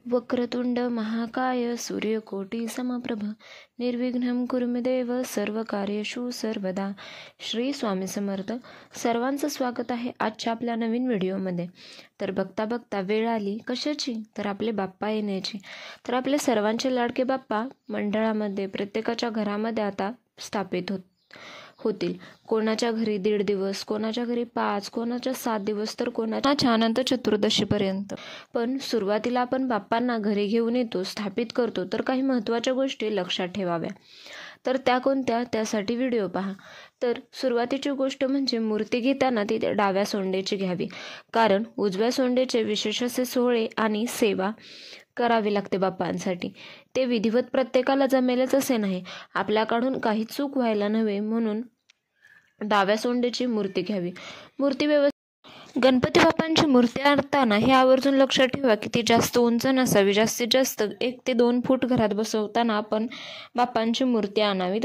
वक्रतुंड महाकाय सूर्यकोटी समप्रभ निर्विघ्नं कुरु मे देव सर्व कार्येषु सर्वदा. श्री स्वामी समर्थ. सर्वांचं स्वागत आहे आजच्या आपल्या नवीन व्हिडिओमध्ये. तर बघता बघता वेळ आली कशाची, तर आपले बाप्पा येण्याची. तर आपले सर्वांचे लाडके बाप्पा मंडळामध्ये प्रत्येकाच्या घरामध्ये आता स्थापित होतील. कोणाच्या घरी 1.5 दिवस, कोणाच्या घरी 5, कोणाच्या 7 दिवस, तर कोणाच्या अनंत चतुर्दशीपर्यंत. पण सुरुवातीला आपण बाप्पांना घरी घेऊन येतो, स्थापित करतो, तर काही महत्त्वाच्या गोष्टी लक्षात ठेवाव्या. तर त्या कोणत्या, त्यासाठी व्हिडिओ पहा. तर सुरुवातीची गोष्ट म्हणजे मूर्ती घेताना ती डाव्या सोंडेची घ्यावी, कारण उजव्या सोंडेचे विशेष असे सोहळे आणि सेवा करावी लागते बाप्पांसाठी. ते विधिवत प्रत्येकाला जमेलच असे नाही. आपल्याकडून काही चूक व्हायला नव्हे म्हणून डाव्या सोंडेची मूर्ती घ्यावी. मूर्ती गणपती बाप्पांची मूर्ती आणताना हे आवर्जून लक्षात ठेवा की ती जास्त उंच नसावी. जास्तीत जास्त 1 ते 2 फूट घरात बसवताना आपण बाप्पांची मूर्ती आणावी.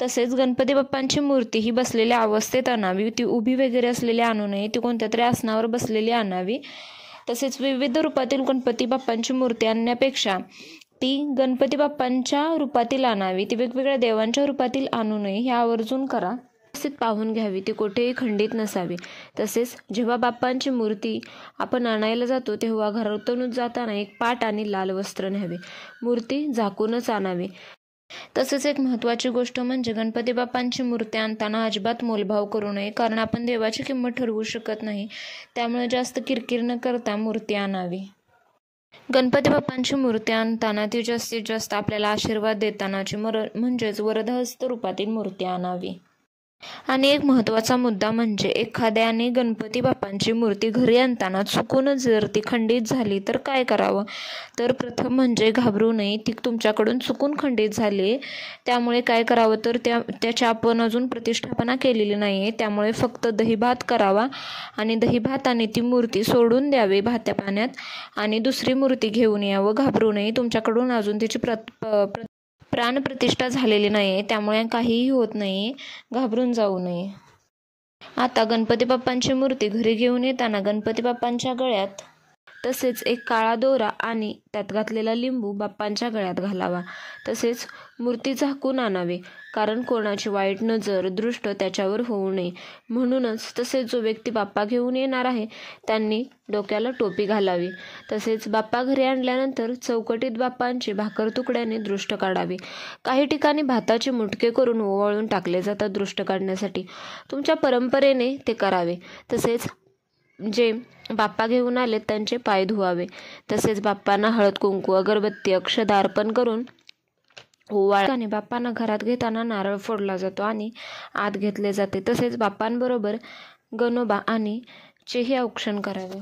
तसेच गणपती बाप्पांची मूर्ती ही बसलेल्या अवस्थेत आणावी. ती उभी वगैरे असलेली आणू नये, ती कोणत्या तरी आसनावर बसलेली आणावी. तसेच विविध रूपातील गणपती बाप्पांची मूर्ती आणण्यापेक्षा ती गणपती बाप्पांच्या रूपातील आणावी. ती वेगवेगळ्या देवांच्या रूपातील आणू नये, हे आवर्जून करा. पाहून घ्यावी, ती कुठेही खंडित नसावी. तसेच जेव्हा बाप्पांची मूर्ती आपण आणायला जातो तेव्हा घरातूनच जाताना एक पाट आणि लाल वस्त्र न्यावे. मूर्ती झाकूनच आणावी. तसेच एक महत्त्वाची गोष्ट म्हणजे गणपती बाप्पांची मूर्ती आणताना अजिबात मोलभाव करू नये, कारण आपण देवाची किंमत ठरवू शकत नाही. त्यामुळे जास्त किरकिर न करता मूर्ती आणावी. गणपती बाप्पांची मूर्ती आणताना ती जास्तीत जास्त आपल्याला आशीर्वाद देतानाची म्हणजेच वरदहस्त रूपातील मूर्ती आणावी. आणि एक महत्त्वाचा मुद्दा म्हणजे एखाद्याने गणपती बाप्पांची मूर्ती घरी आणताना चुकूनच जर ती खंडित झाली तर काय करावं, तर प्रथम म्हणजे घाबरू नये. ती तुमच्याकडून चुकून खंडित झाली, त्यामुळे काय करावं, तर त्याची आपण अजून प्रतिष्ठापना केलेली नाही आहे. त्यामुळे फक्त दहीभात करावा आणि दहीभाताने ती मूर्ती सोडून द्यावी भात्या पाण्यात आणि दुसरी मूर्ती घेऊन यावं. घाबरू नये, तुमच्याकडून अजून तिची प्राणप्रतिष्ठा झालेली नाही आहे, त्यामुळे काहीही होत नाही, घाबरून जाऊ नये. आता गणपती बाप्पांची मूर्ती घरी घेऊन येताना गणपती बाप्पांच्या गळ्यात तसेच एक काळा दोरा आणि त्यात घातलेला लिंबू बाप्पांच्या गळ्यात घालावा. तसेच मूर्ती झाकून आणावी, कारण कोणाची वाईट नजर, दृष्ट त्याच्यावर होऊ नये म्हणूनच. तसेच जो व्यक्ती बाप्पा घेऊन येणार आहे त्यांनी डोक्याला टोपी घालावी. तसेच बाप्पा घरी आणल्यानंतर चौकटीत बाप्पांची भाकर तुकड्याने दृष्ट काढावी. काही ठिकाणी भाताचे मुटके करून ओवाळून टाकले जातात दृष्ट काढण्यासाठी. तुमच्या परंपरेने ते करावे. तसेच जे बाप्पा घेऊन आले त्यांचे पाय धुवावे. तसेच बाप्पांना हळद कुंकू, अगरबत्ती, अक्षदा अर्पण करून ओवाळाने बाप्पांना घरात घेताना नारळ फोडला जातो आणि आत घेतले जाते. तसेच बाप्पांबरोबर गणोबा आणि चेही औक्षण करावे.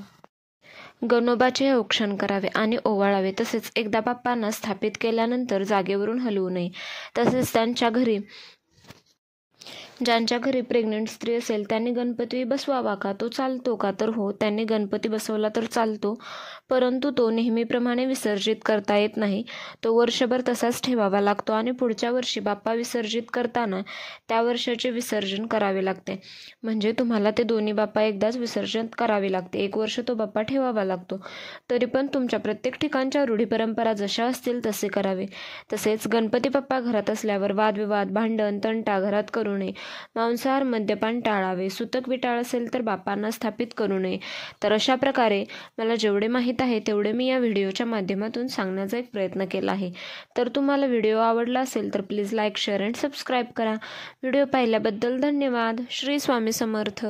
गणोबाचे औक्षण करावे आणि ओवाळावे. तसेच एकदा बाप्पांना स्थापित केल्यानंतर जागेवरून हलवू नये. तसेच ज्यांच्या घरी प्रेग्नंट स्त्री असेल त्यांनी गणपती बसवावा का, तो चालतो का, तर हो, त्यांनी गणपती बसवला तर चालतो, परंतु तो नेहमीप्रमाणे विसर्जित करता येत नाही. तो वर्षभर तसाच ठेवावा लागतो आणि पुढच्या वर्षी बाप्पा विसर्जित करताना त्या वर्षाचे विसर्जन करावे लागते. म्हणजे तुम्हाला ते दोन्ही बाप्पा एकदाच विसर्जन करावे लागते. 1 वर्ष तो बाप्पा ठेवावा लागतो. तरी पण तुमच्या प्रत्येक ठिकाणच्या रूढी परंपरा जशा असतील तसे करावे. तसेच गणपती बाप्पा घरात असल्यावर वादविवाद, भांडण, तंटा घरात करू नये. मांसाहार, मद्यपान टाळावे. सुतक विटाळ असेल तर बाप्पांना स्थापित करू नये. तर अशा प्रकारे मला जेवढे माहीत आहे तेवढे मी या व्हिडिओच्या माध्यमातून सांगण्याचा एक प्रयत्न केला आहे. तर तुम्हाला व्हिडिओ आवडला असेल तर please like, share and subscribe करा. व्हिडिओ पाहिल्याबद्दल धन्यवाद. श्री स्वामी समर्थ.